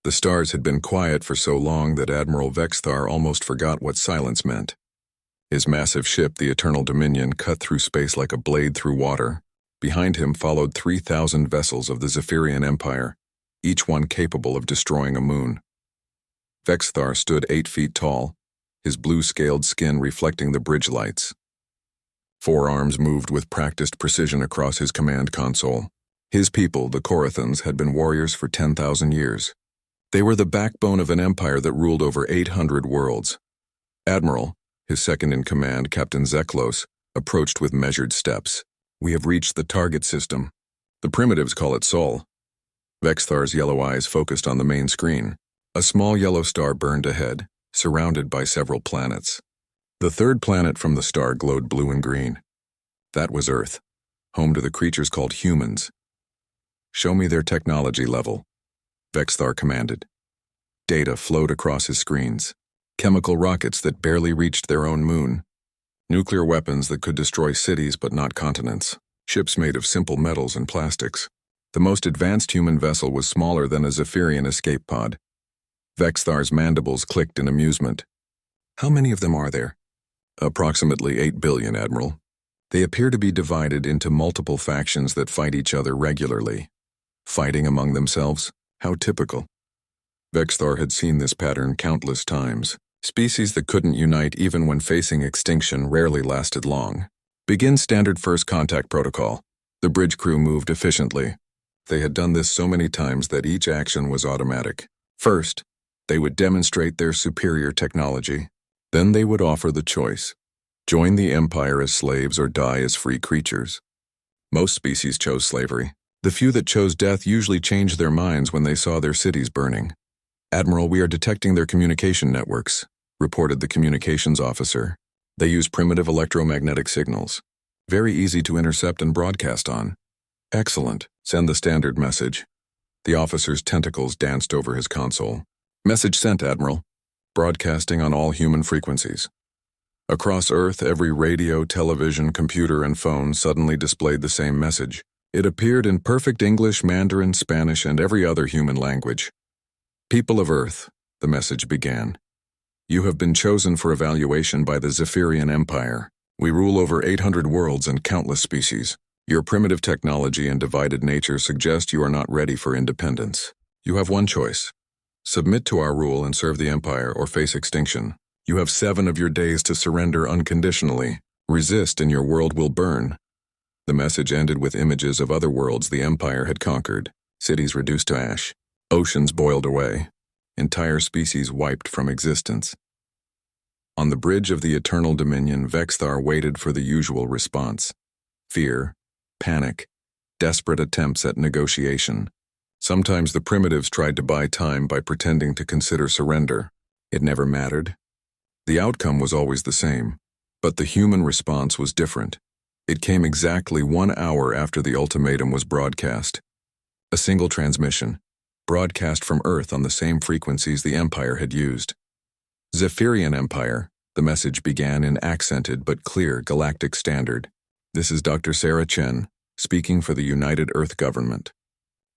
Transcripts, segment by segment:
The stars had been quiet for so long that Admiral Vexthar almost forgot what silence meant. His massive ship, the Eternal Dominion, cut through space like a blade through water. Behind him followed 3,000 vessels of the Zephyrian Empire, each one capable of destroying a moon. Vexthar stood 8 feet tall, his blue-scaled skin reflecting the bridge lights. 4 arms moved with practiced precision across his command console. His people, the Korathans, had been warriors for 10,000 years. They were the backbone of an empire that ruled over 800 worlds. Admiral, his second-in-command, Captain Zeklos, approached with measured steps. "We have reached the target system. The primitives call it Sol." Vexthar's yellow eyes focused on the main screen. A small yellow star burned ahead, surrounded by several planets. The third planet from the star glowed blue and green. That was Earth, home to the creatures called humans. "Show me their technology level," Vexthar commanded. Data flowed across his screens. Chemical rockets that barely reached their own moon. Nuclear weapons that could destroy cities but not continents. Ships made of simple metals and plastics. The most advanced human vessel was smaller than a Zephyrian escape pod. Vexthar's mandibles clicked in amusement. "How many of them are there?" "Approximately 8 billion, Admiral. They appear to be divided into multiple factions that fight each other regularly. Fighting among themselves? How typical." Vexthar had seen this pattern countless times. Species that couldn't unite even when facing extinction rarely lasted long. "Begin standard first contact protocol." The bridge crew moved efficiently. They had done this so many times that each action was automatic. First, they would demonstrate their superior technology. Then they would offer the choice: join the Empire as slaves or die as free creatures. Most species chose slavery. The few that chose death usually changed their minds when they saw their cities burning. "Admiral, we are detecting their communication networks," reported the communications officer. "They use primitive electromagnetic signals. Very easy to intercept and broadcast on." "Excellent. Send the standard message." The officer's tentacles danced over his console. "Message sent, Admiral. Broadcasting on all human frequencies." Across Earth, every radio, television, computer, and phone suddenly displayed the same message. It appeared in perfect English, Mandarin, Spanish, and every other human language. "People of Earth," the message began. "You have been chosen for evaluation by the Zephyrian Empire. We rule over 800 worlds and countless species. Your primitive technology and divided nature suggest you are not ready for independence. You have one choice. Submit to our rule and serve the Empire or face extinction. You have 7 of your days to surrender unconditionally. Resist and your world will burn." The message ended with images of other worlds the Empire had conquered. Cities reduced to ash. Oceans boiled away. Entire species wiped from existence. On the bridge of the Eternal Dominion, Vexthar waited for the usual response. Fear, panic, desperate attempts at negotiation. Sometimes the primitives tried to buy time by pretending to consider surrender. It never mattered. The outcome was always the same, but the human response was different. It came exactly 1 hour after the ultimatum was broadcast. A single transmission, broadcast from Earth on the same frequencies the Empire had used. "Zephyrian Empire," the message began in accented but clear galactic standard. "This is Dr. Sarah Chen, speaking for the United Earth Government.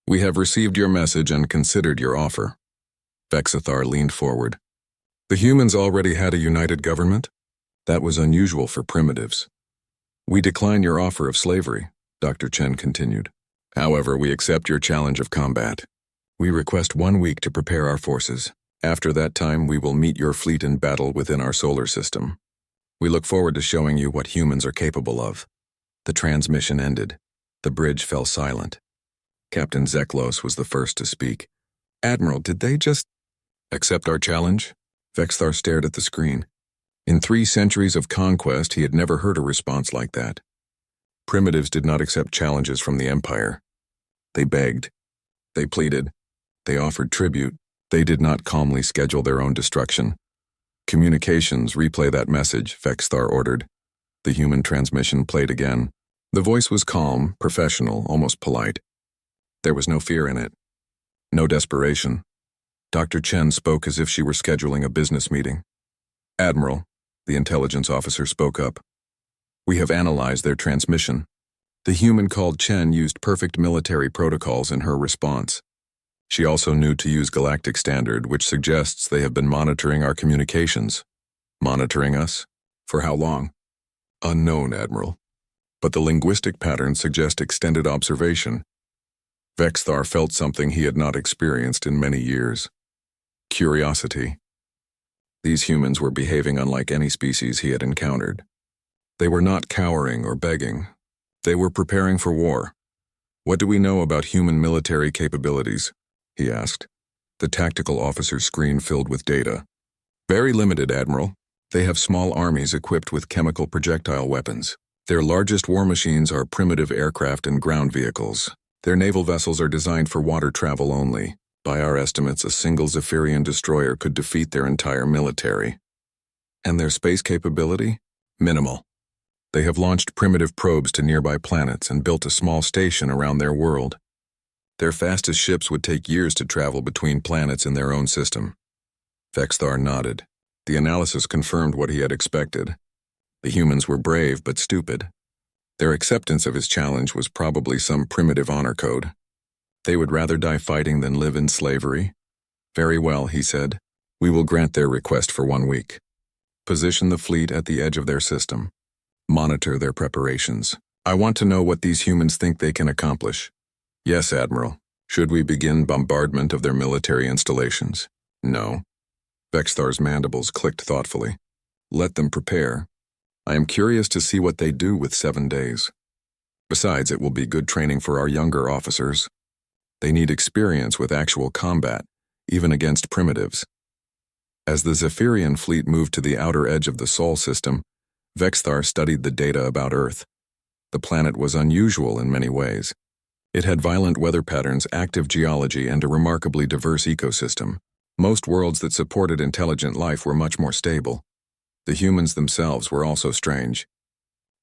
We have received your message and considered your offer." Vexthar leaned forward. "The humans already had a united government?" "That was unusual for primitives." "We decline your offer of slavery," Dr. Chen continued. "However, we accept your challenge of combat. We request 1 week to prepare our forces. After that time, we will meet your fleet in battle within our solar system. We look forward to showing you what humans are capable of." The transmission ended. The bridge fell silent. Captain Zeklos was the first to speak. "Admiral, did they just accept our challenge?" Vexthar stared at the screen. In 3 centuries of conquest, he had never heard a response like that. Primitives did not accept challenges from the Empire. They begged. They pleaded. They offered tribute. They did not calmly schedule their own destruction. "Communications, replay that message," Vexthar ordered. The human transmission played again. The voice was calm, professional, almost polite. There was no fear in it. No desperation. Dr. Chen spoke as if she were scheduling a business meeting. "Admiral," the intelligence officer spoke up. "We have analyzed their transmission." The human called Chen used perfect military protocols in her response. She also knew to use Galactic Standard, which suggests they have been monitoring our communications. Monitoring us? For how long? Unknown, Admiral. But the linguistic patterns suggest extended observation. Vexthar felt something he had not experienced in many years. Curiosity. These humans were behaving unlike any species he had encountered. They were not cowering or begging. They were preparing for war. What do we know about human military capabilities? He asked. The tactical officer's screen filled with data. Very limited, Admiral. They have small armies equipped with chemical projectile weapons. Their largest war machines are primitive aircraft and ground vehicles. Their naval vessels are designed for water travel only. By our estimates, a single Zephyrian destroyer could defeat their entire military. And their space capability? Minimal. They have launched primitive probes to nearby planets and built a small station around their world. Their fastest ships would take years to travel between planets in their own system. Vexthar nodded. The analysis confirmed what he had expected. The humans were brave but stupid. Their acceptance of his challenge was probably some primitive honor code. They would rather die fighting than live in slavery. Very well, he said. We will grant their request for 1 week. Position the fleet at the edge of their system. Monitor their preparations. I want to know what these humans think they can accomplish. Yes, Admiral. Should we begin bombardment of their military installations? No. Vexthar's mandibles clicked thoughtfully. Let them prepare. I am curious to see what they do with 7 days. Besides, it will be good training for our younger officers. They need experience with actual combat, even against primitives. As the Zephyrian fleet moved to the outer edge of the Sol system, Vexthar studied the data about Earth. The planet was unusual in many ways. It had violent weather patterns, active geology, and a remarkably diverse ecosystem. Most worlds that supported intelligent life were much more stable. The humans themselves were also strange.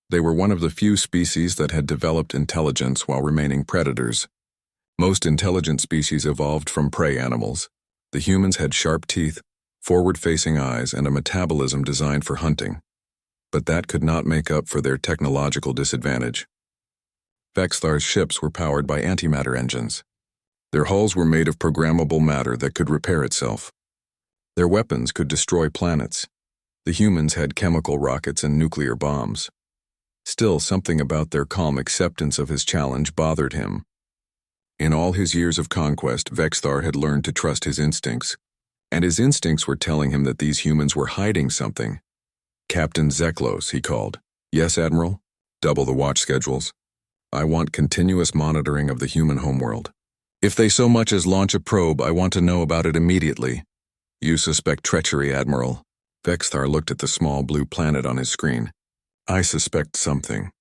They were one of the few species that had developed intelligence while remaining predators. Most intelligent species evolved from prey animals. The humans had sharp teeth, forward-facing eyes, and a metabolism designed for hunting. But that could not make up for their technological disadvantage. Vexthar's ships were powered by antimatter engines. Their hulls were made of programmable matter that could repair itself. Their weapons could destroy planets. The humans had chemical rockets and nuclear bombs. Still, something about their calm acceptance of his challenge bothered him. In all his years of conquest, Vexthar had learned to trust his instincts, and his instincts were telling him that these humans were hiding something. Captain Zeklos, he called. Yes, Admiral? Double the watch schedules. I want continuous monitoring of the human homeworld. If they so much as launch a probe, I want to know about it immediately. You suspect treachery, Admiral. Vexthar looked at the small blue planet on his screen. I suspect something.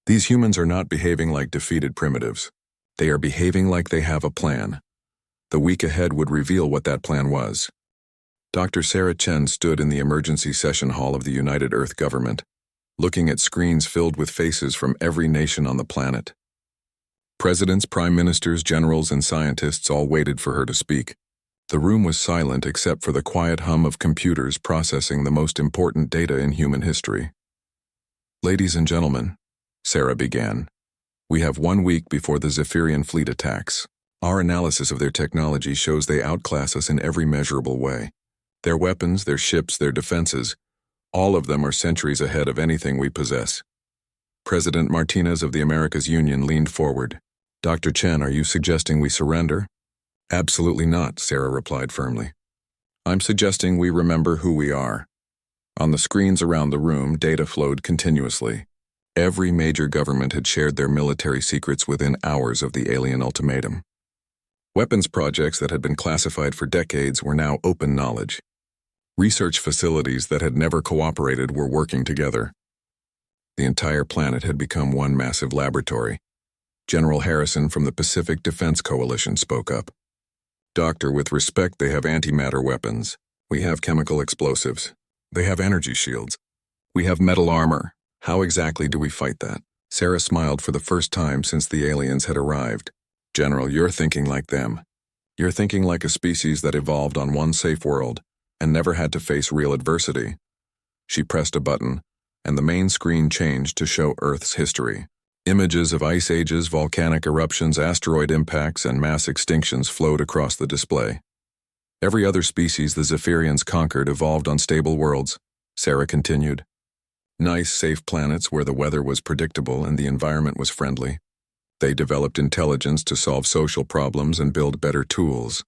These humans are not behaving like defeated primitives. They are behaving like they have a plan. The week ahead would reveal what that plan was. Dr. Sarah Chen stood in the emergency session hall of the United Earth government, looking at screens filled with faces from every nation on the planet. Presidents, prime ministers, generals, and scientists all waited for her to speak. The room was silent except for the quiet hum of computers processing the most important data in human history. Ladies and gentlemen, Sarah began, we have 1 week before the Zephyrian fleet attacks. Our analysis of their technology shows they outclass us in every measurable way. Their weapons, their ships, their defenses, all of them are centuries ahead of anything we possess. President Martinez of the Americas Union leaned forward. Dr. Chen, are you suggesting we surrender? Absolutely not, Sarah replied firmly. I'm suggesting we remember who we are. On the screens around the room, data flowed continuously. Every major government had shared their military secrets within hours of the alien ultimatum. Weapons projects that had been classified for decades were now open knowledge. Research facilities that had never cooperated were working together. The entire planet had become one massive laboratory. General Harrison from the Pacific Defense Coalition spoke up. Doctor, with respect, they have antimatter weapons. We have chemical explosives. They have energy shields. We have metal armor. How exactly do we fight that? Sarah smiled for the first time since the aliens had arrived. General, you're thinking like them. You're thinking like a species that evolved on one safe world and never had to face real adversity. She pressed a button, and the main screen changed to show Earth's history. Images of ice ages, volcanic eruptions, asteroid impacts, and mass extinctions flowed across the display. Every other species the Zephyrians conquered evolved on stable worlds, Sarah continued. Nice, safe planets where the weather was predictable and the environment was friendly. They developed intelligence to solve social problems and build better tools.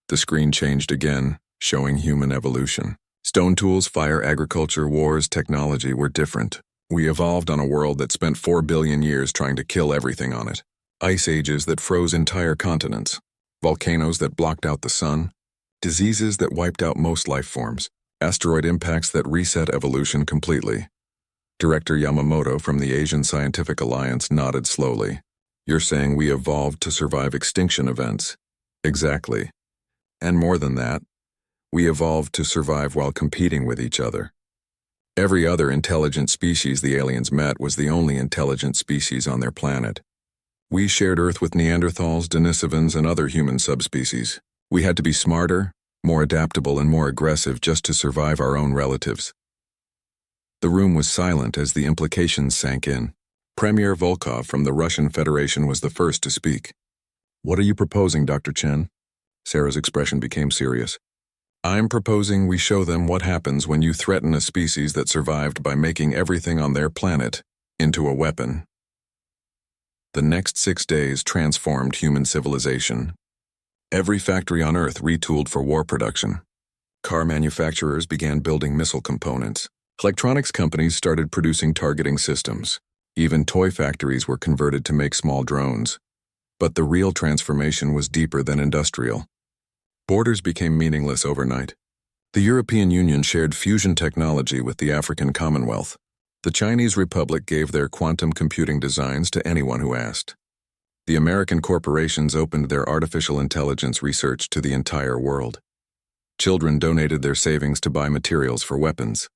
The screen changed again, showing human evolution. Stone tools, fire, agriculture, wars, technology were different. We evolved on a world that spent 4 billion years trying to kill everything on it. Ice ages that froze entire continents. Volcanoes that blocked out the sun. Diseases that wiped out most life forms. Asteroid impacts that reset evolution completely. Director Yamamoto from the Asian Scientific Alliance nodded slowly. You're saying we evolved to survive extinction events? Exactly. And more than that, we evolved to survive while competing with each other. Every other intelligent species the aliens met was the only intelligent species on their planet. We shared Earth with Neanderthals, Denisovans, and other human subspecies. We had to be smarter, more adaptable, and more aggressive just to survive our own relatives. The room was silent as the implications sank in. Premier Volkov from the Russian Federation was the first to speak. What are you proposing, Dr. Chen? Sarah's expression became serious. I'm proposing we show them what happens when you threaten a species that survived by making everything on their planet into a weapon. The next 6 days transformed human civilization. Every factory on Earth retooled for war production. Car manufacturers began building missile components. Electronics companies started producing targeting systems. Even toy factories were converted to make small drones. But the real transformation was deeper than industrial. Borders became meaningless overnight. The European Union shared fusion technology with the African Commonwealth. The Chinese Republic gave their quantum computing designs to anyone who asked. The American corporations opened their artificial intelligence research to the entire world. Children donated their savings to buy materials for weapons.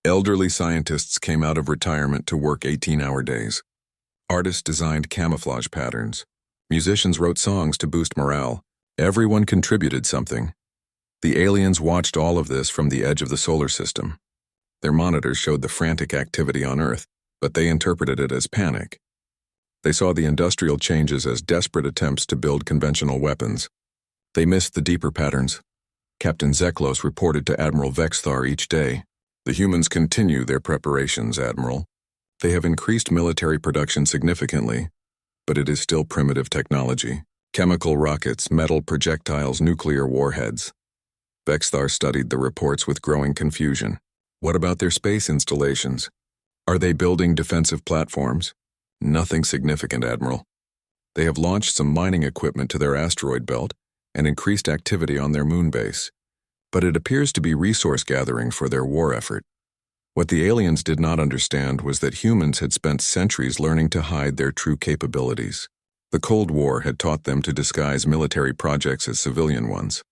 Elderly scientists came out of retirement to work 18-hour days. Artists designed camouflage patterns. Musicians wrote songs to boost morale. Everyone contributed something. The aliens watched all of this from the edge of the solar system. Their monitors showed the frantic activity on Earth, but they interpreted it as panic. They saw the industrial changes as desperate attempts to build conventional weapons. They missed the deeper patterns. Captain Zeklos reported to Admiral Vexthar each day. The humans continue their preparations, Admiral. They have increased military production significantly, but it is still primitive technology. Chemical rockets, metal projectiles, nuclear warheads. Vexthar studied the reports with growing confusion. What about their space installations? Are they building defensive platforms? Nothing significant, Admiral. They have launched some mining equipment to their asteroid belt and increased activity on their moon base. But it appears to be resource gathering for their war effort. What the aliens did not understand was that humans had spent centuries learning to hide their true capabilities. The Cold War had taught them to disguise military projects as civilian ones.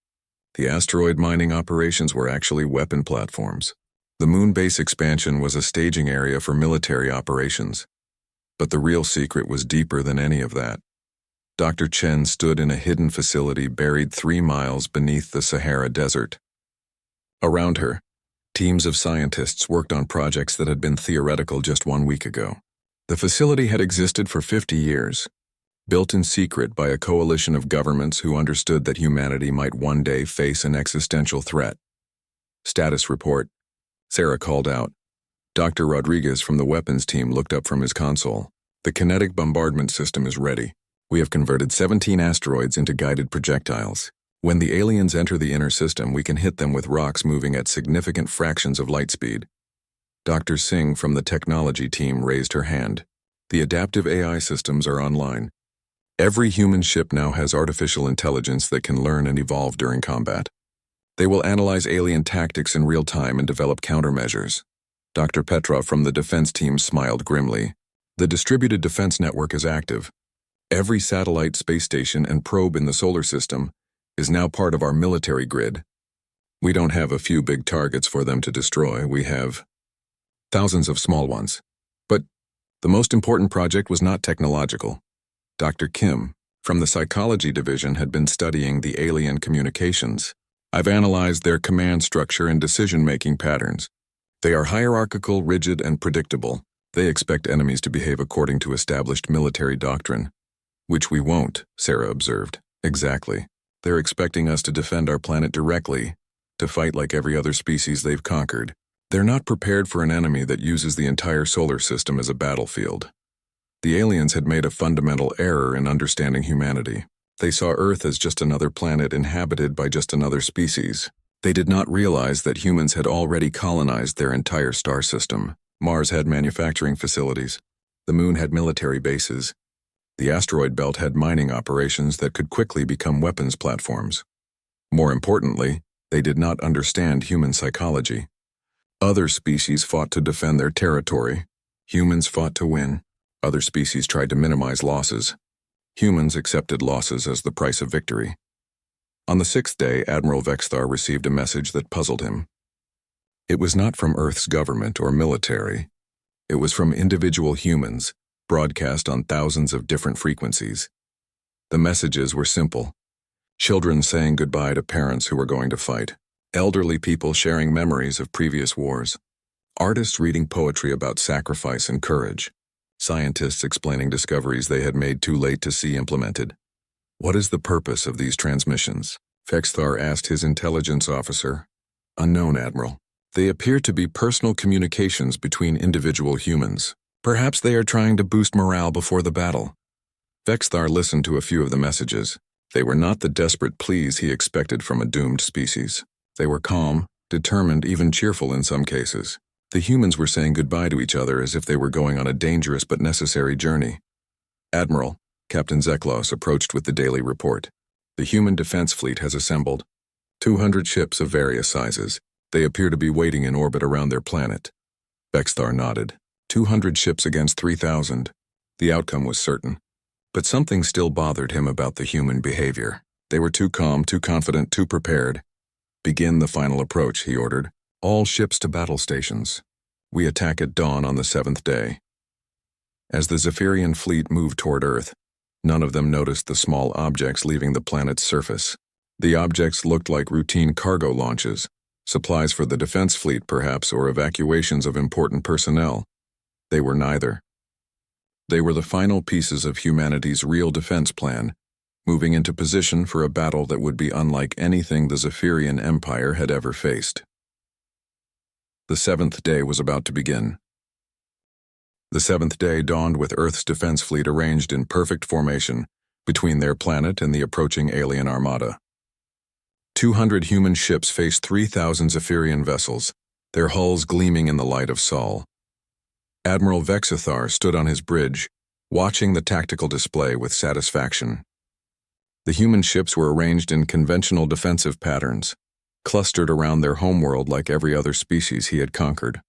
The asteroid mining operations were actually weapon platforms. The moon base expansion was a staging area for military operations. But the real secret was deeper than any of that. Dr. Chen stood in a hidden facility buried 3 miles beneath the Sahara Desert. Around her, teams of scientists worked on projects that had been theoretical just 1 week ago. The facility had existed for 50 years. Built in secret by a coalition of governments who understood that humanity might one day face an existential threat. Status report. Sarah called out. Dr. Rodriguez from the weapons team looked up from his console. The kinetic bombardment system is ready. We have converted 17 asteroids into guided projectiles. When the aliens enter the inner system, we can hit them with rocks moving at significant fractions of light speed. Dr. Singh from the technology team raised her hand. The adaptive AI systems are online. Every human ship now has artificial intelligence that can learn and evolve during combat. They will analyze alien tactics in real time and develop countermeasures. Dr. Petrov from the defense team smiled grimly. The distributed defense network is active. Every satellite, space station, and probe in the solar system is now part of our military grid. We don't have a few big targets for them to destroy. We have thousands of small ones. But the most important project was not technological. Dr. Kim, from the psychology division, had been studying the alien communications. I've analyzed their command structure and decision-making patterns. They are hierarchical, rigid, and predictable. They expect enemies to behave according to established military doctrine. Which we won't, Sarah observed. Exactly. They're expecting us to defend our planet directly, to fight like every other species they've conquered. They're not prepared for an enemy that uses the entire solar system as a battlefield. The aliens had made a fundamental error in understanding humanity. They saw Earth as just another planet inhabited by just another species. They did not realize that humans had already colonized their entire star system. Mars had manufacturing facilities. The Moon had military bases. The asteroid belt had mining operations that could quickly become weapons platforms. More importantly, they did not understand human psychology. Other species fought to defend their territory. Humans fought to win. Other species tried to minimize losses. Humans accepted losses as the price of victory. On the sixth day, Admiral Vexthar received a message that puzzled him. It was not from Earth's government or military. It was from individual humans, broadcast on thousands of different frequencies. The messages were simple. Children saying goodbye to parents who were going to fight. Elderly people sharing memories of previous wars. Artists reading poetry about sacrifice and courage. Scientists explaining discoveries they had made too late to see implemented. What is the purpose of these transmissions? Vexthar asked his intelligence officer. Unknown, Admiral. They appear to be personal communications between individual humans. Perhaps they are trying to boost morale before the battle. Vexthar listened to a few of the messages. They were not the desperate pleas he expected from a doomed species. They were calm, determined, even cheerful in some cases. The humans were saying goodbye to each other as if they were going on a dangerous but necessary journey. Admiral, Captain Zeklos approached with the daily report. The human defense fleet has assembled. 200 ships of various sizes. They appear to be waiting in orbit around their planet. Vexthar nodded. 200 ships against 3,000. The outcome was certain. But something still bothered him about the human behavior. They were too calm, too confident, too prepared. Begin the final approach, he ordered. All ships to battle stations. We attack at dawn on the 7th day. As the Zephyrian fleet moved toward Earth, none of them noticed the small objects leaving the planet's surface. The objects looked like routine cargo launches, supplies for the defense fleet perhaps, or evacuations of important personnel. They were neither. They were the final pieces of humanity's real defense plan, moving into position for a battle that would be unlike anything the Zephyrian Empire had ever faced. The 7th day was about to begin. The 7th day dawned with Earth's defense fleet arranged in perfect formation between their planet and the approaching alien armada. 200 human ships faced 3,000 Zephyrian vessels, their hulls gleaming in the light of Sol. Admiral Vexthar stood on his bridge, watching the tactical display with satisfaction. The human ships were arranged in conventional defensive patterns, clustered around their homeworld like every other species he had conquered.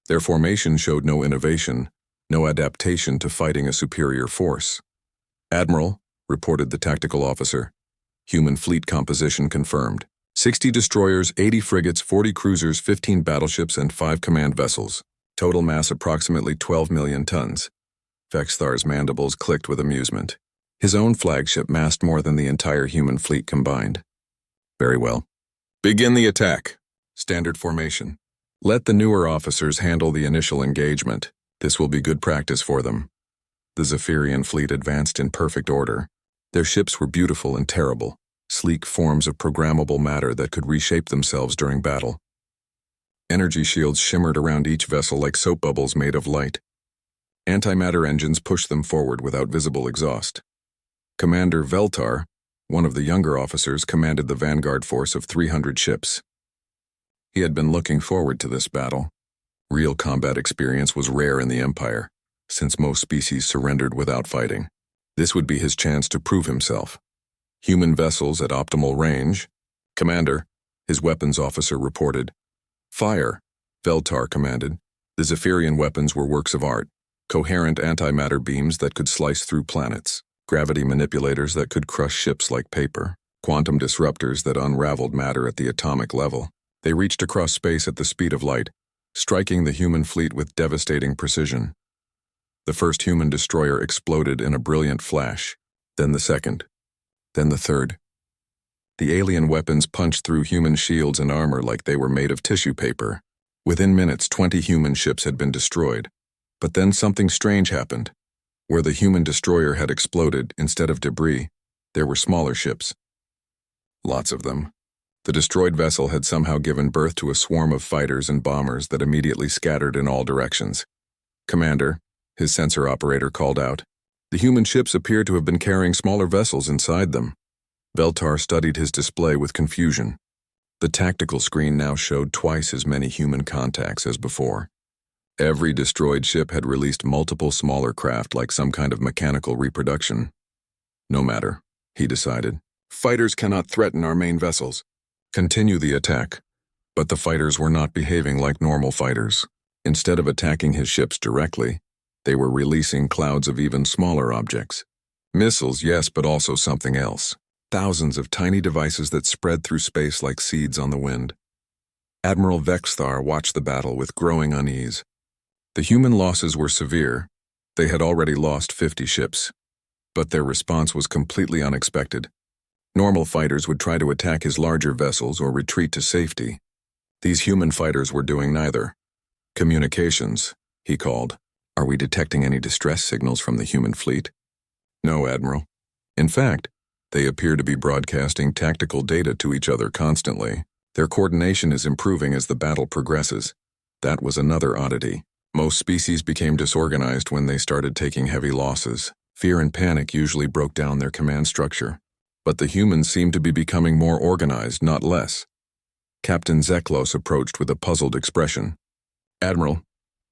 Their formation showed no innovation, no adaptation to fighting a superior force. Admiral, reported the tactical officer. Human fleet composition confirmed. 60 destroyers, 80 frigates, 40 cruisers, 15 battleships, and 5 command vessels. Total mass approximately 12 million tons. Vexthar's mandibles clicked with amusement. His own flagship massed more than the entire human fleet combined. Very well. Begin the attack. Standard formation. Let the newer officers handle the initial engagement. This will be good practice for them. The Zephyrian fleet advanced in perfect order. Their ships were beautiful and terrible, sleek forms of programmable matter that could reshape themselves during battle. Energy shields shimmered around each vessel like soap bubbles made of light. Antimatter engines pushed them forward without visible exhaust. Commander Veltar, one of the younger officers, commanded the vanguard force of 300 ships. He had been looking forward to this battle. Real combat experience was rare in the Empire, since most species surrendered without fighting. This would be his chance to prove himself. Human vessels at optimal range. Commander, his weapons officer reported. Fire, Veltar commanded. The Zephyrian weapons were works of art, coherent antimatter beams that could slice through planets, gravity manipulators that could crush ships like paper, quantum disruptors that unraveled matter at the atomic level. They reached across space at the speed of light, striking the human fleet with devastating precision. The first human destroyer exploded in a brilliant flash, then the second, then the third. The alien weapons punched through human shields and armor like they were made of tissue paper. Within minutes, 20 human ships had been destroyed. But then something strange happened. Where the human destroyer had exploded, instead of debris, there were smaller ships. Lots of them. The destroyed vessel had somehow given birth to a swarm of fighters and bombers that immediately scattered in all directions. "Commander," his sensor operator called out, "the human ships appear to have been carrying smaller vessels inside them." Veltar studied his display with confusion. The tactical screen now showed twice as many human contacts as before. Every destroyed ship had released multiple smaller craft like some kind of mechanical reproduction. "No matter," he decided. "Fighters cannot threaten our main vessels. Continue the attack." But the fighters were not behaving like normal fighters. Instead of attacking his ships directly, they were releasing clouds of even smaller objects. Missiles, yes, but also something else. Thousands of tiny devices that spread through space like seeds on the wind. Admiral Vexthar watched the battle with growing unease. The human losses were severe. They had already lost 50 ships. But their response was completely unexpected. Normal fighters would try to attack his larger vessels or retreat to safety. These human fighters were doing neither. "Communications," he called. "Are we detecting any distress signals from the human fleet?" "No, Admiral. In fact, they appear to be broadcasting tactical data to each other constantly. Their coordination is improving as the battle progresses." That was another oddity. Most species became disorganized when they started taking heavy losses. Fear and panic usually broke down their command structure. But the humans seemed to be becoming more organized, not less. Captain Zeklos approached with a puzzled expression. "Admiral,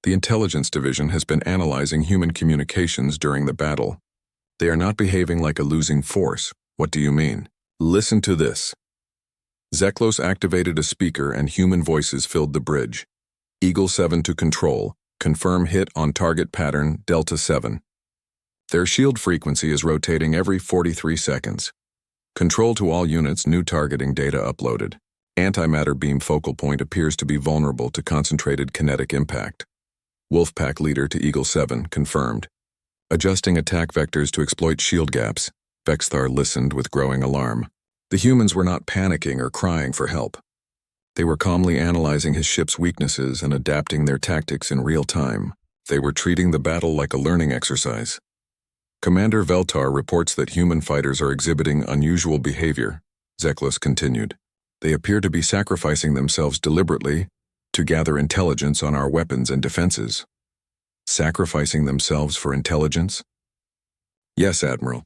the Intelligence Division has been analyzing human communications during the battle. They are not behaving like a losing force." "What do you mean?" "Listen to this." Zeklos activated a speaker and human voices filled the bridge. "Eagle 7 to control. Confirm hit on target pattern Delta 7. Their shield frequency is rotating every 43 seconds. Control to all units, new targeting data uploaded. Antimatter beam focal point appears to be vulnerable to concentrated kinetic impact. Wolfpack leader to Eagle 7, confirmed. Adjusting attack vectors to exploit shield gaps." Vexthar listened with growing alarm. The humans were not panicking or crying for help. They were calmly analyzing his ship's weaknesses and adapting their tactics in real time. They were treating the battle like a learning exercise. "Commander Veltar reports that human fighters are exhibiting unusual behavior," Zeklos continued. "They appear to be sacrificing themselves deliberately to gather intelligence on our weapons and defenses." "Sacrificing themselves for intelligence?" "Yes, Admiral.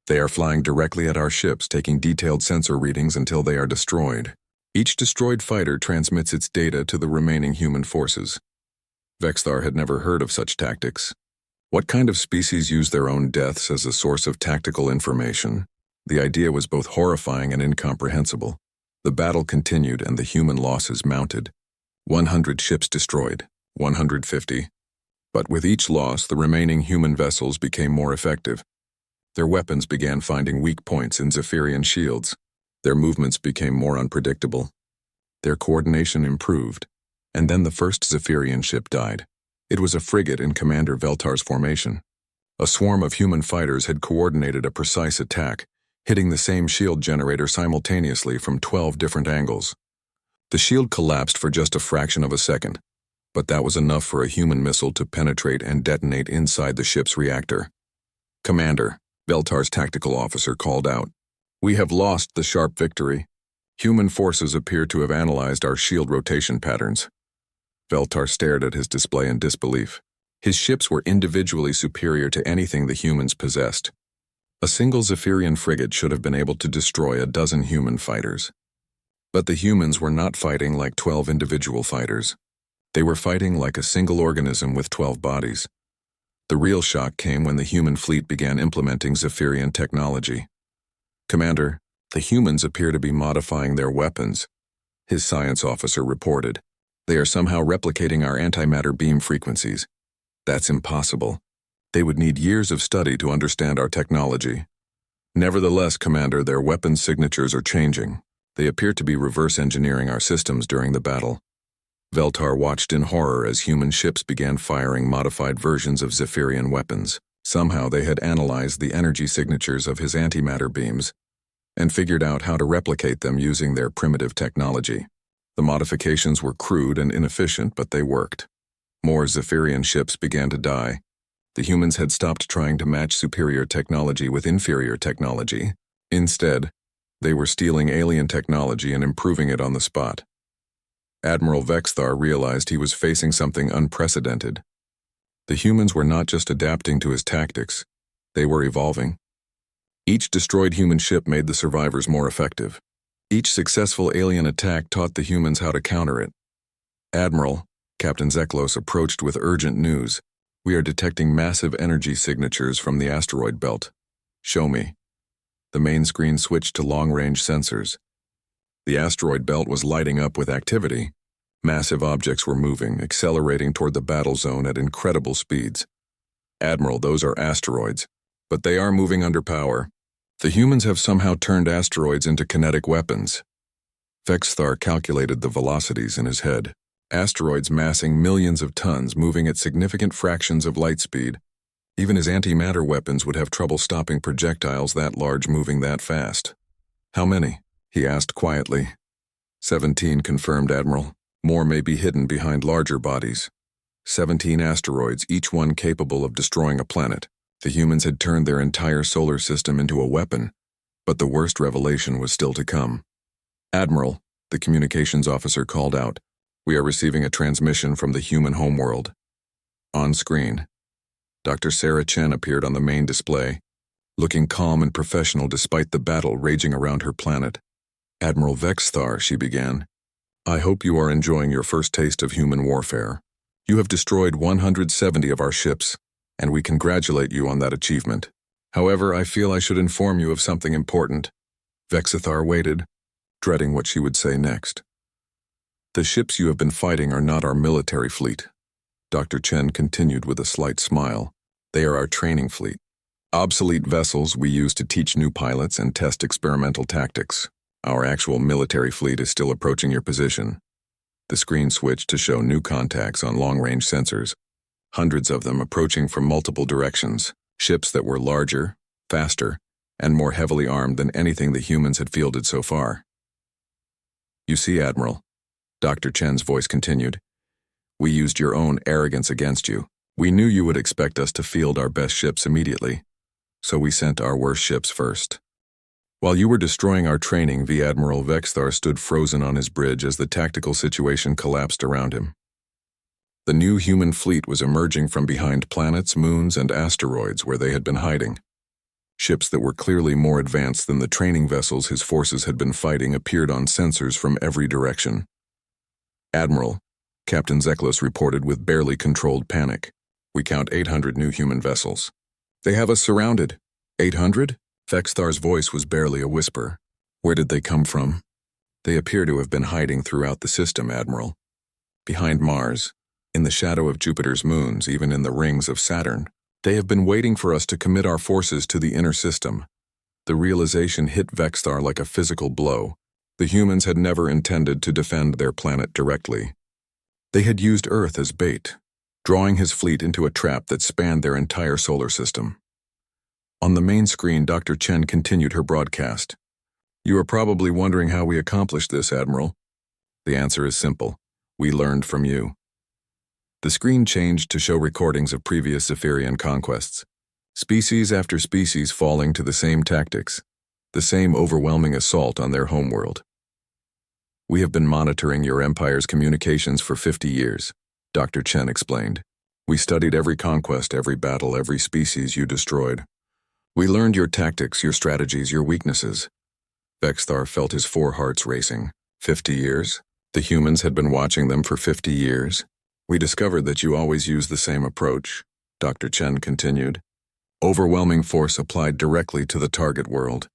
They are flying directly at our ships, taking detailed sensor readings until they are destroyed. Each destroyed fighter transmits its data to the remaining human forces." Vexthar had never heard of such tactics. What kind of species use their own deaths as a source of tactical information? The idea was both horrifying and incomprehensible. The battle continued and the human losses mounted. 100 ships destroyed, 150. But with each loss, the remaining human vessels became more effective. Their weapons began finding weak points in Zephyrian shields. Their movements became more unpredictable. Their coordination improved, and then the first Zephyrian ship died. It was a frigate in Commander Veltar's formation. A swarm of human fighters had coordinated a precise attack, hitting the same shield generator simultaneously from 12 different angles. The shield collapsed for just a fraction of a second, but that was enough for a human missile to penetrate and detonate inside the ship's reactor. "Commander," Veltar's tactical officer called out, "we have lost the sharp victory. Human forces appear to have analyzed our shield rotation patterns." Veltar stared at his display in disbelief. His ships were individually superior to anything the humans possessed. A single Zephyrian frigate should have been able to destroy a dozen human fighters. But the humans were not fighting like 12 individual fighters. They were fighting like a single organism with 12 bodies. The real shock came when the human fleet began implementing Zephyrian technology. "Commander, the humans appear to be modifying their weapons," his science officer reported. "They are somehow replicating our antimatter beam frequencies. That's impossible. They would need years of study to understand our technology." "Nevertheless, Commander, their weapons signatures are changing. They appear to be reverse engineering our systems during the battle." Veltar watched in horror as human ships began firing modified versions of Zephyrian weapons. Somehow they had analyzed the energy signatures of his antimatter beams and figured out how to replicate them using their primitive technology. The modifications were crude and inefficient, but they worked. More Zephyrian ships began to die. The humans had stopped trying to match superior technology with inferior technology. Instead, they were stealing alien technology and improving it on the spot. Admiral Vexthar realized he was facing something unprecedented. The humans were not just adapting to his tactics, they were evolving. Each destroyed human ship made the survivors more effective. Each successful alien attack taught the humans how to counter it. Admiral, Captain Zeklos approached with urgent news. We are detecting massive energy signatures from the asteroid belt. Show me. The main screen switched to long-range sensors. The asteroid belt was lighting up with activity. Massive objects were moving, accelerating toward the battle zone at incredible speeds. Admiral, those are asteroids, but they are moving under power. The humans have somehow turned asteroids into kinetic weapons. Vexthar calculated the velocities in his head. Asteroids massing millions of tons, moving at significant fractions of light speed. Even his antimatter weapons would have trouble stopping projectiles that large moving that fast. How many? He asked quietly. 17, confirmed Admiral. More may be hidden behind larger bodies. 17 asteroids, each one capable of destroying a planet. The humans had turned their entire solar system into a weapon, but the worst revelation was still to come. Admiral, the communications officer called out, we are receiving a transmission from the human homeworld. On screen, Dr. Sarah Chen appeared on the main display, looking calm and professional despite the battle raging around her planet. Admiral Vexthar, she began, I hope you are enjoying your first taste of human warfare. You have destroyed 170 of our ships, and we congratulate you on that achievement. However, I feel I should inform you of something important. Vexithar waited, dreading what she would say next. The ships you have been fighting are not our military fleet. Dr. Chen continued with a slight smile. They are our training fleet. Obsolete vessels we use to teach new pilots and test experimental tactics. Our actual military fleet is still approaching your position. The screen switched to show new contacts on long-range sensors. Hundreds of them approaching from multiple directions, ships that were larger, faster, and more heavily armed than anything the humans had fielded so far. You see, Admiral, Dr. Chen's voice continued, we used your own arrogance against you. We knew you would expect us to field our best ships immediately, so we sent our worst ships first. While you were destroying our training, the Admiral Vexthar stood frozen on his bridge as the tactical situation collapsed around him. The new human fleet was emerging from behind planets, moons, and asteroids where they had been hiding. Ships that were clearly more advanced than the training vessels his forces had been fighting appeared on sensors from every direction. Admiral, Captain Zeklos reported with barely controlled panic. We count 800 new human vessels. They have us surrounded. 800? Vexthar's voice was barely a whisper. Where did they come from? They appear to have been hiding throughout the system, Admiral. Behind Mars, in the shadow of Jupiter's moons, even in the rings of Saturn. They have been waiting for us to commit our forces to the inner system. The realization hit Vexthar like a physical blow. The humans had never intended to defend their planet directly. They had used Earth as bait, drawing his fleet into a trap that spanned their entire solar system. On the main screen, Dr. Chen continued her broadcast. You are probably wondering how we accomplished this, Admiral. The answer is simple. We learned from you. The screen changed to show recordings of previous Zephyrian conquests. Species after species falling to the same tactics, the same overwhelming assault on their homeworld. We have been monitoring your empire's communications for 50 years, Dr. Chen explained. We studied every conquest, every battle, every species you destroyed. We learned your tactics, your strategies, your weaknesses. Vexthar felt his four hearts racing. 50 years? The humans had been watching them for 50 years. We discovered that you always use the same approach, Dr. Chen continued. Overwhelming force applied directly to the target world.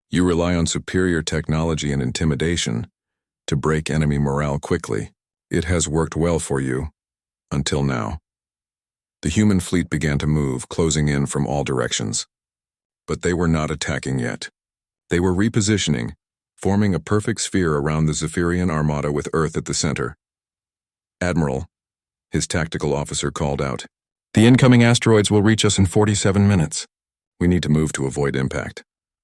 You rely on superior technology and intimidation to break enemy morale quickly. It has worked well for you, until now. The human fleet began to move, closing in from all directions. But they were not attacking yet. They were repositioning, forming a perfect sphere around the Zephyrian armada with Earth at the center. Admiral, his tactical officer called out, the incoming asteroids will reach us in 47 minutes. We need to move to avoid impact.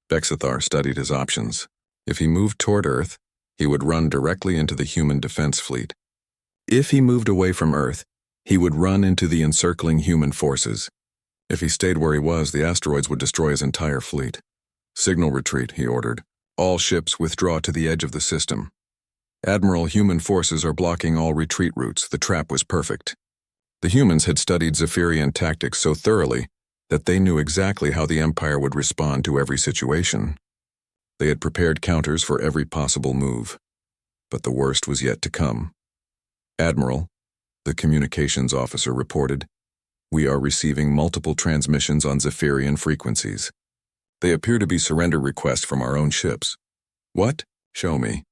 Vexithar studied his options. If he moved toward Earth, he would run directly into the human defense fleet. If he moved away from Earth, He would run into the encircling human forces. If he stayed where he was, the asteroids would destroy his entire fleet. "Signal retreat," he ordered. "All ships withdraw to the edge of the system." "Admiral, human forces are blocking all retreat routes. The trap was perfect." The humans had studied Zephyrian tactics so thoroughly that they knew exactly how the Empire would respond to every situation. They had prepared counters for every possible move. But the worst was yet to come. "Admiral," the communications officer reported, "we are receiving multiple transmissions on Zephyrian frequencies. They appear to be surrender requests from our own ships." "What? Show me."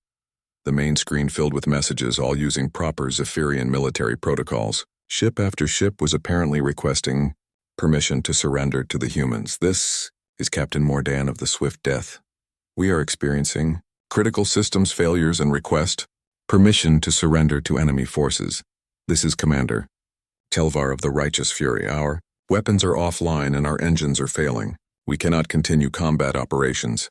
The main screen filled with messages, all using proper Zephyrian military protocols. Ship after ship was apparently requesting permission to surrender to the humans. "This is Captain Mordan of the Swift Death. We are experiencing critical systems failures and request permission to surrender to enemy forces. This is Commander Telvar of the Righteous Fury. Our weapons are offline and our engines are failing. We cannot continue combat operations.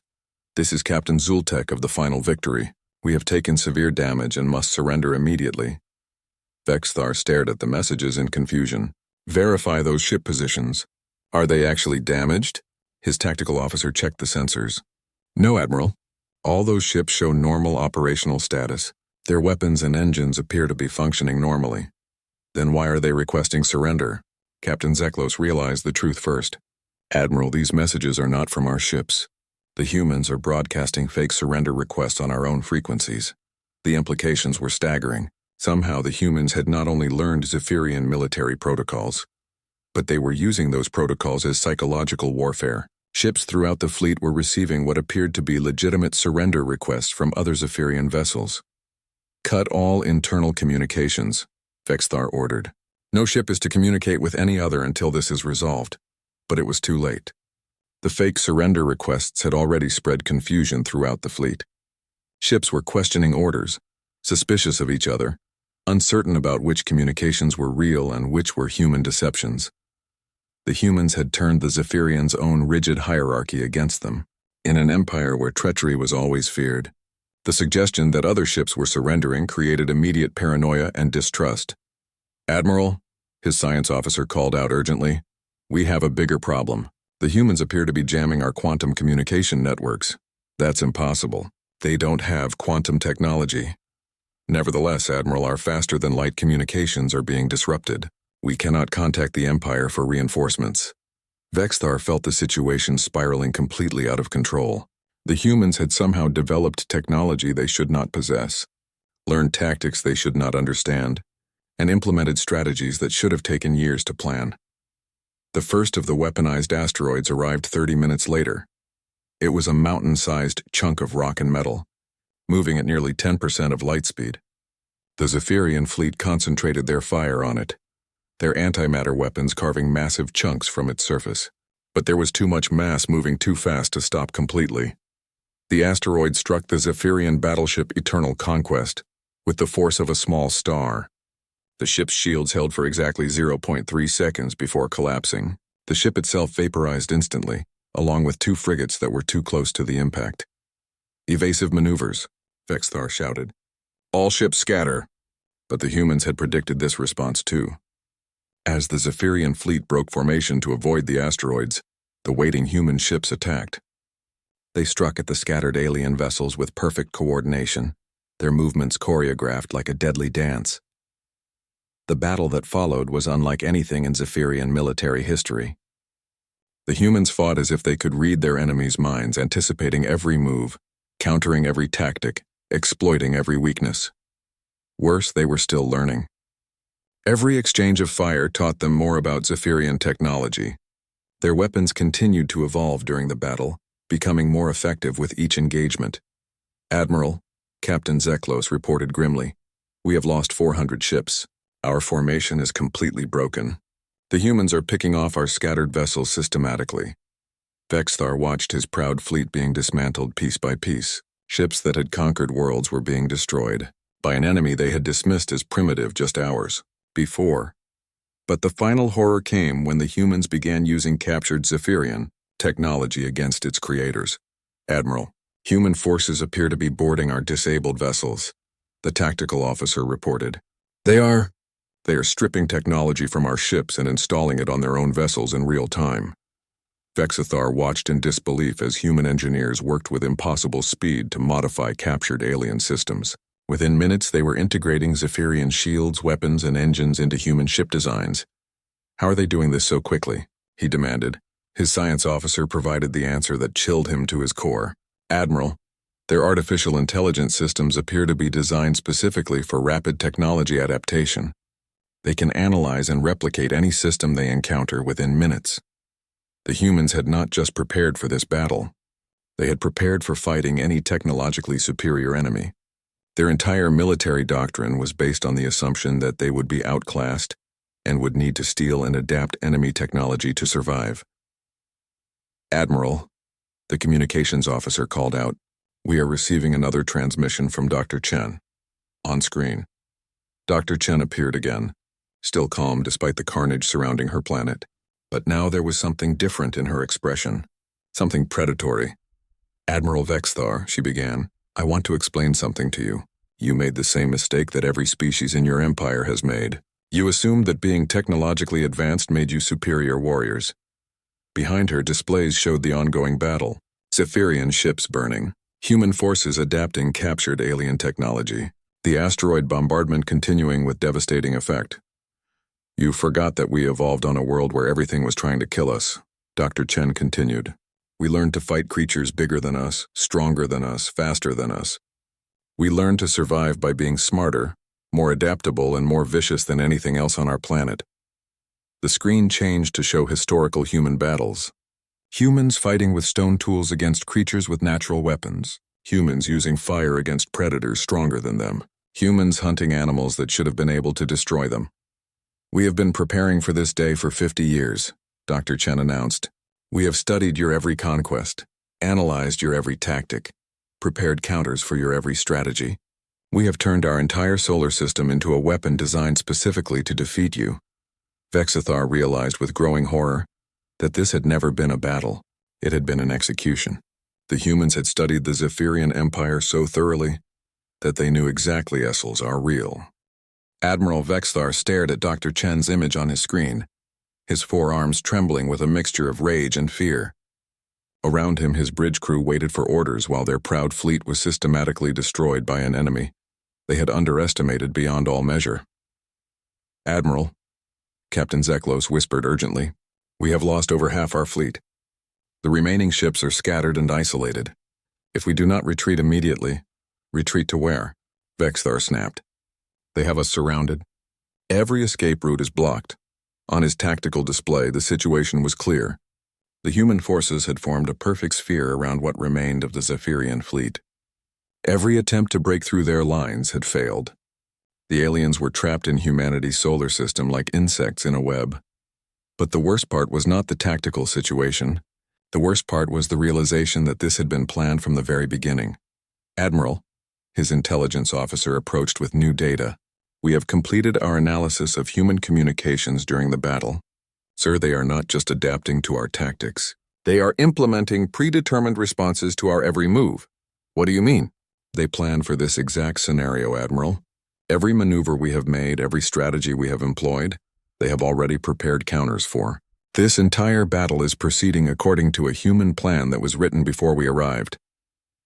This is Captain Zultek of the Final Victory. We have taken severe damage and must surrender immediately." Vexthar stared at the messages in confusion. "Verify those ship positions. Are they actually damaged?" His tactical officer checked the sensors. "No, Admiral. All those ships show normal operational status. Their weapons and engines appear to be functioning normally." "Then why are they requesting surrender?" Captain Zeklos realized the truth first. "Admiral, these messages are not from our ships. The humans are broadcasting fake surrender requests on our own frequencies." The implications were staggering. Somehow the humans had not only learned Zephyrian military protocols, but they were using those protocols as psychological warfare. Ships throughout the fleet were receiving what appeared to be legitimate surrender requests from other Zephyrian vessels. "Cut all internal communications," Vexthar ordered. "No ship is to communicate with any other until this is resolved." But it was too late. The fake surrender requests had already spread confusion throughout the fleet. Ships were questioning orders, suspicious of each other, uncertain about which communications were real and which were human deceptions. The humans had turned the Zephyrians' own rigid hierarchy against them. In an empire where treachery was always feared, the suggestion that other ships were surrendering created immediate paranoia and distrust. "Admiral," his science officer called out urgently, "we have a bigger problem. The humans appear to be jamming our quantum communication networks." "That's impossible. They don't have quantum technology." "Nevertheless, Admiral, our faster-than-light communications are being disrupted. We cannot contact the Empire for reinforcements." Vexthar felt the situation spiraling completely out of control. The humans had somehow developed technology they should not possess, learned tactics they should not understand, and implemented strategies that should have taken years to plan. The first of the weaponized asteroids arrived 30 minutes later. It was a mountain-sized chunk of rock and metal, moving at nearly 10% of light speed. The Zephyrian fleet concentrated their fire on it, their antimatter weapons carving massive chunks from its surface. But there was too much mass moving too fast to stop completely. The asteroid struck the Zephyrian battleship Eternal Conquest with the force of a small star. The ship's shields held for exactly 0.3 seconds before collapsing. The ship itself vaporized instantly, along with 2 frigates that were too close to the impact. "Evasive maneuvers," Vexthar shouted. "All ships scatter." But the humans had predicted this response too. As the Zephyrian fleet broke formation to avoid the asteroids, the waiting human ships attacked. They struck at the scattered alien vessels with perfect coordination, their movements choreographed like a deadly dance. The battle that followed was unlike anything in Zephyrian military history. The humans fought as if they could read their enemies' minds, anticipating every move, countering every tactic, exploiting every weakness. Worse, they were still learning. Every exchange of fire taught them more about Zephyrian technology. Their weapons continued to evolve during the battle, becoming more effective with each engagement. "Admiral," Captain Zeklos reported grimly, "we have lost 400 ships. Our formation is completely broken. The humans are picking off our scattered vessels systematically." Vexthar watched his proud fleet being dismantled piece by piece. Ships that had conquered worlds were being destroyed by an enemy they had dismissed as primitive just hours before. But the final horror came when the humans began using captured Zephyrian technology against its creators. "Admiral, human forces appear to be boarding our disabled vessels," the tactical officer reported. "They are They are stripping technology from our ships and installing it on their own vessels in real time. Vexithar watched in disbelief as human engineers worked with impossible speed to modify captured alien systems. Within minutes, they were integrating Zephyrian shields, weapons, and engines into human ship designs. How are they doing this so quickly? He demanded. His science officer provided the answer that chilled him to his core. Admiral, their artificial intelligence systems appear to be designed specifically for rapid technology adaptation. They can analyze and replicate any system they encounter within minutes. The humans had not just prepared for this battle. They had prepared for fighting any technologically superior enemy. Their entire military doctrine was based on the assumption that they would be outclassed and would need to steal and adapt enemy technology to survive. Admiral, the communications officer called out, "We are receiving another transmission from Dr. Chen." On screen, Dr. Chen appeared again, still calm despite the carnage surrounding her planet. But now there was something different in her expression, something predatory. "Admiral Vexthar," she began, "I want to explain something to you. You made the same mistake that every species in your empire has made. You assumed that being technologically advanced made you superior warriors." Behind her, displays showed the ongoing battle. Zephyrian ships burning, human forces adapting captured alien technology, the asteroid bombardment continuing with devastating effect. "You forgot that we evolved on a world where everything was trying to kill us," Dr. Chen continued. "We learned to fight creatures bigger than us, stronger than us, faster than us. We learned to survive by being smarter, more adaptable, and more vicious than anything else on our planet." The screen changed to show historical human battles. Humans fighting with stone tools against creatures with natural weapons. Humans using fire against predators stronger than them. Humans hunting animals that should have been able to destroy them. "We have been preparing for this day for 50 years, Dr. Chen announced. "We have studied your every conquest, analyzed your every tactic, prepared counters for your every strategy. We have turned our entire solar system into a weapon designed specifically to defeat you." Vexithar realized with growing horror that this had never been a battle. It had been an execution. The humans had studied the Zephyrian Empire so thoroughly that they knew exactly Essels are real. Admiral Vexthar stared at Dr. Chen's image on his screen, his forearms trembling with a mixture of rage and fear. Around him, his bridge crew waited for orders while their proud fleet was systematically destroyed by an enemy they had underestimated beyond all measure. "Admiral," Captain Zeklos whispered urgently, "we have lost over half our fleet. The remaining ships are scattered and isolated. If we do not retreat immediately..." "Retreat to where?" Vexthar snapped. "They have us surrounded. Every escape route is blocked." On his tactical display, the situation was clear. The human forces had formed a perfect sphere around what remained of the Zephyrian fleet. Every attempt to break through their lines had failed. The aliens were trapped in humanity's solar system like insects in a web. But the worst part was not the tactical situation. The worst part was the realization that this had been planned from the very beginning. "Admiral," his intelligence officer approached with new data, "we have completed our analysis of human communications during the battle. Sir, they are not just adapting to our tactics. They are implementing predetermined responses to our every move." "What do you mean?" "They planned for this exact scenario, Admiral. Every maneuver we have made, every strategy we have employed, they have already prepared counters for. This entire battle is proceeding according to a human plan that was written before we arrived."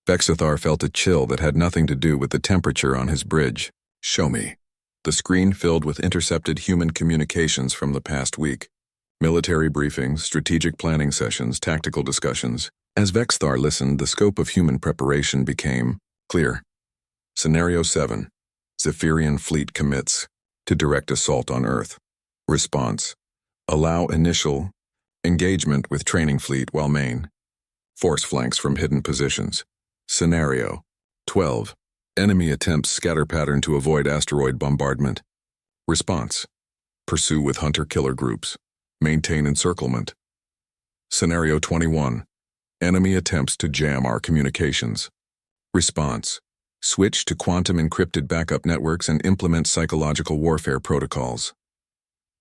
Vexithar felt a chill that had nothing to do with the temperature on his bridge. "Show me." The screen filled with intercepted human communications from the past week. Military briefings, strategic planning sessions, tactical discussions. As Vexthar listened, the scope of human preparation became clear. Scenario 7. Zephyrian fleet commits to direct assault on Earth. Response: allow initial engagement with training fleet while main. Force flanks from hidden positions. Scenario 12. Enemy attempts scatter pattern to avoid asteroid bombardment. Response: pursue with hunter-killer groups. Maintain encirclement. Scenario 21. Enemy attempts to jam our communications. Response: switch to quantum encrypted backup networks and implement psychological warfare protocols.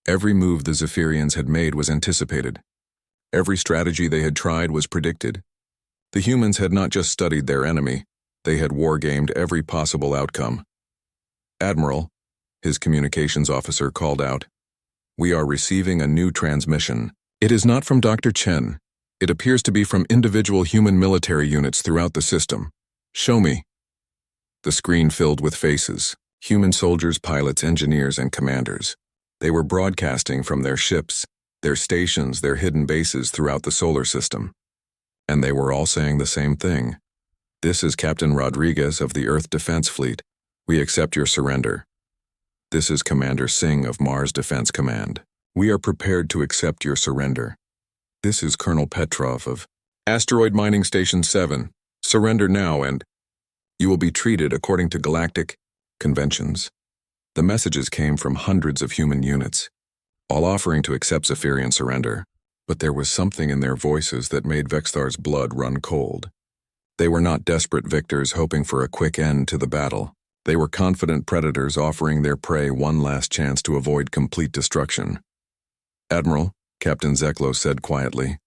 Every move the Zephyrians had made was anticipated. Every strategy they had tried was predicted. The humans had not just studied their enemy, they had wargamed every possible outcome. "Admiral," His communications officer called out, "We are receiving a new transmission. It is not from Dr. Chen. It appears to be from individual human military units throughout the system. Show me." The screen filled with faces, human soldiers, pilots, engineers, and commanders. They were broadcasting from their ships, their stations, their hidden bases throughout the solar system. And they were all saying the same thing. "This is Captain Rodriguez of the Earth Defense Fleet. We accept your surrender." "This is Commander Singh of Mars Defense Command. We are prepared to accept your surrender." "This is Colonel Petrov of Asteroid Mining Station 7. Surrender now and you will be treated according to galactic conventions." The messages came from hundreds of human units, all offering to accept Zephyrian surrender, but there was something in their voices that made Vexthar's blood run cold. They were not desperate victors hoping for a quick end to the battle. They were confident predators offering their prey one last chance to avoid complete destruction. "Admiral," Captain Zeklo said quietly,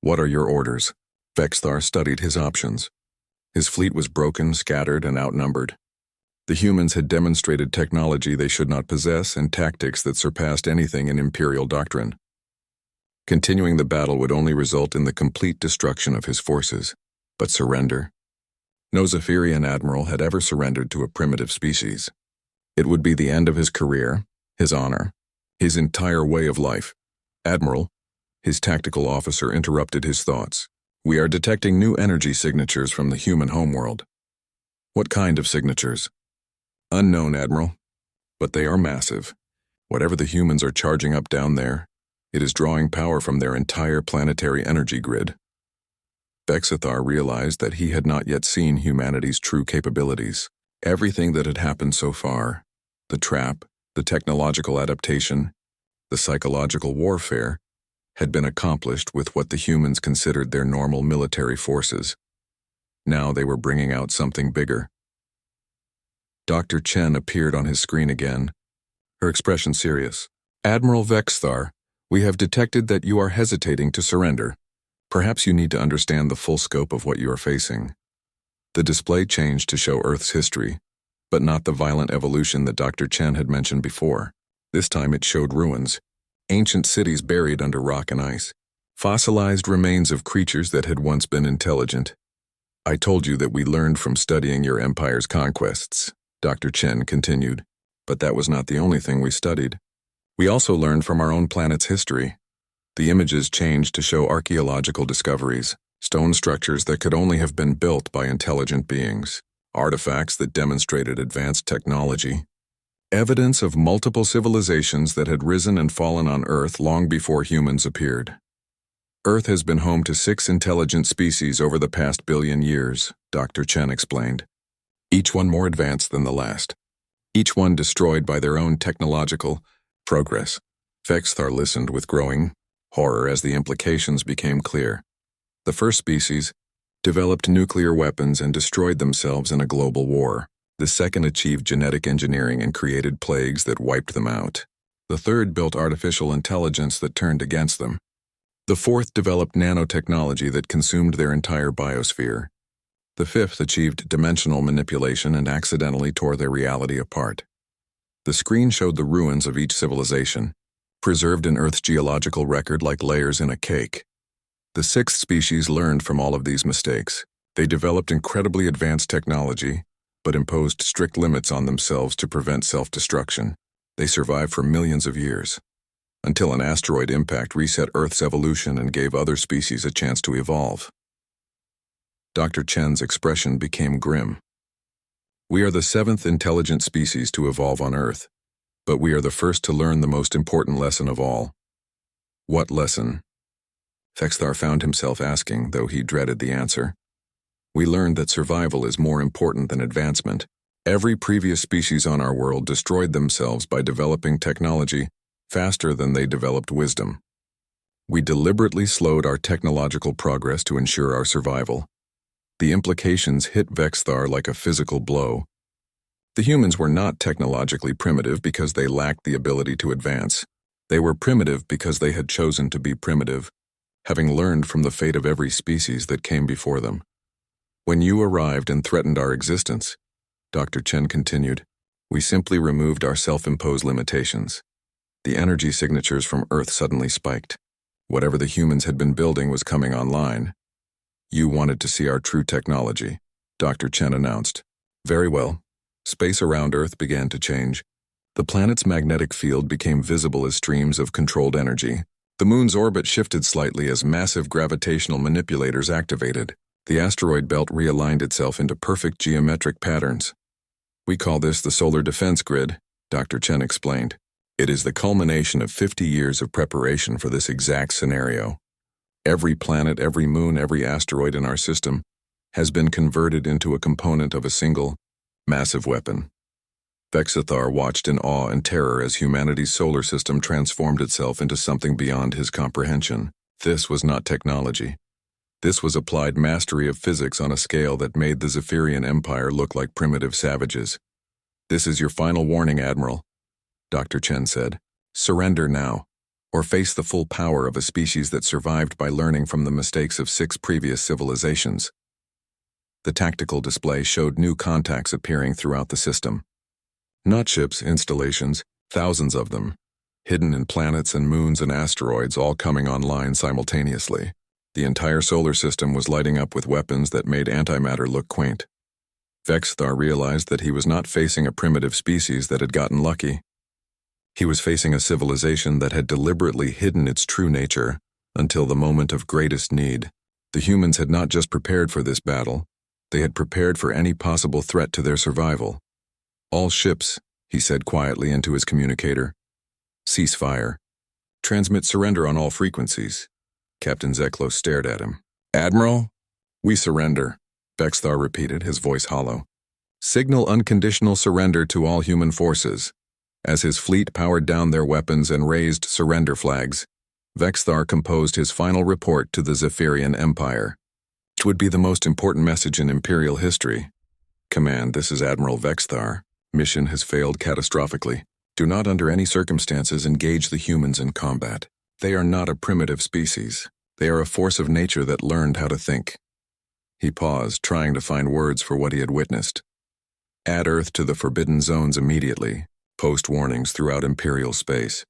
"what are your orders?" Vexthar studied his options. His fleet was broken, scattered, and outnumbered. The humans had demonstrated technology they should not possess and tactics that surpassed anything in Imperial doctrine. Continuing the battle would only result in the complete destruction of his forces. But surrender? No Zephyrian admiral had ever surrendered to a primitive species. It would be the end of his career, his honor, his entire way of life. "Admiral," his tactical officer interrupted his thoughts. "We are detecting new energy signatures from the human homeworld." "What kind of signatures?" "Unknown, Admiral. But they are massive. Whatever the humans are charging up down there, it is drawing power from their entire planetary energy grid." Vexithar realized that he had not yet seen humanity's true capabilities. Everything that had happened so far, the trap, the technological adaptation, the psychological warfare, had been accomplished with what the humans considered their normal military forces. Now they were bringing out something bigger. Dr. Chen appeared on his screen again, her expression serious. "Admiral Vexthar, we have detected that you are hesitating to surrender. Perhaps you need to understand the full scope of what you are facing." The display changed to show Earth's history, but not the violent evolution that Dr. Chen had mentioned before. This time it showed ruins, ancient cities buried under rock and ice, fossilized remains of creatures that had once been intelligent. "I told you that we learned from studying your empire's conquests," Dr. Chen continued, "but that was not the only thing we studied. We also learned from our own planet's history. The images changed to show archaeological discoveries, stone structures that could only have been built by intelligent beings, artifacts that demonstrated advanced technology, evidence of multiple civilizations that had risen and fallen on Earth long before humans appeared. Earth has been home to 6 intelligent species over the past billion years," Dr. Chen explained. "Each one more advanced than the last. Each one destroyed by their own technological progress." Vexthar listened with growing horror as the implications became clear. The first species developed nuclear weapons and destroyed themselves in a global war. The second achieved genetic engineering and created plagues that wiped them out. The third built artificial intelligence that turned against them. The fourth developed nanotechnology that consumed their entire biosphere. The fifth achieved dimensional manipulation and accidentally tore their reality apart. The screen showed the ruins of each civilization, preserved in Earth's geological record like layers in a cake. The sixth species learned from all of these mistakes. They developed incredibly advanced technology, but imposed strict limits on themselves to prevent self-destruction. They survived for millions of years, until an asteroid impact reset Earth's evolution and gave other species a chance to evolve. Dr. Chen's expression became grim. "We are the 7th intelligent species to evolve on Earth, but we are the first to learn the most important lesson of all." "What lesson?" Vexthar found himself asking, though he dreaded the answer. "We learned that survival is more important than advancement. Every previous species on our world destroyed themselves by developing technology faster than they developed wisdom. We deliberately slowed our technological progress to ensure our survival." The implications hit Vexthar like a physical blow. The humans were not technologically primitive because they lacked the ability to advance. They were primitive because they had chosen to be primitive, having learned from the fate of every species that came before them. "When you arrived and threatened our existence," Dr. Chen continued, We simply removed our self-imposed limitations. The energy signatures from Earth suddenly spiked. Whatever the humans had been building was coming online. You wanted to see our true technology, Dr. Chen announced. Very well. Space around Earth began to change. The planet's magnetic field became visible as streams of controlled energy. The moon's orbit shifted slightly as massive gravitational manipulators activated. The asteroid belt realigned itself into perfect geometric patterns. We call this the solar defense grid, Dr. Chen explained. It is the culmination of 50 years of preparation for this exact scenario. Every planet, every moon, every asteroid in our system has been converted into a component of a single, massive weapon. Vexithar watched in awe and terror as humanity's solar system transformed itself into something beyond his comprehension. This was not technology. This was applied mastery of physics on a scale that made the Zephyrian Empire look like primitive savages. This is your final warning, Admiral, Dr. Chen said. Surrender now, or face the full power of a species that survived by learning from the mistakes of 6 previous civilizations. The tactical display showed new contacts appearing throughout the system. Not ships, installations, thousands of them, hidden in planets and moons and asteroids, all coming online simultaneously. The entire solar system was lighting up with weapons that made antimatter look quaint. Vexthar realized that he was not facing a primitive species that had gotten lucky. He was facing a civilization that had deliberately hidden its true nature until the moment of greatest need. The humans had not just prepared for this battle, they had prepared for any possible threat to their survival. All ships, he said quietly into his communicator. Cease fire. Transmit surrender on all frequencies. Captain Zeklo stared at him. Admiral? We surrender, Vexthar repeated, his voice hollow. Signal unconditional surrender to all human forces. As his fleet powered down their weapons and raised surrender flags, Vexthar composed his final report to the Zephyrian Empire. It would be the most important message in Imperial history. Command, this is Admiral Vexthar. Mission has failed catastrophically. Do not under any circumstances engage the humans in combat. They are not a primitive species. They are a force of nature that learned how to think. He paused, trying to find words for what he had witnessed. Add Earth to the forbidden zones immediately. Post warnings throughout Imperial space.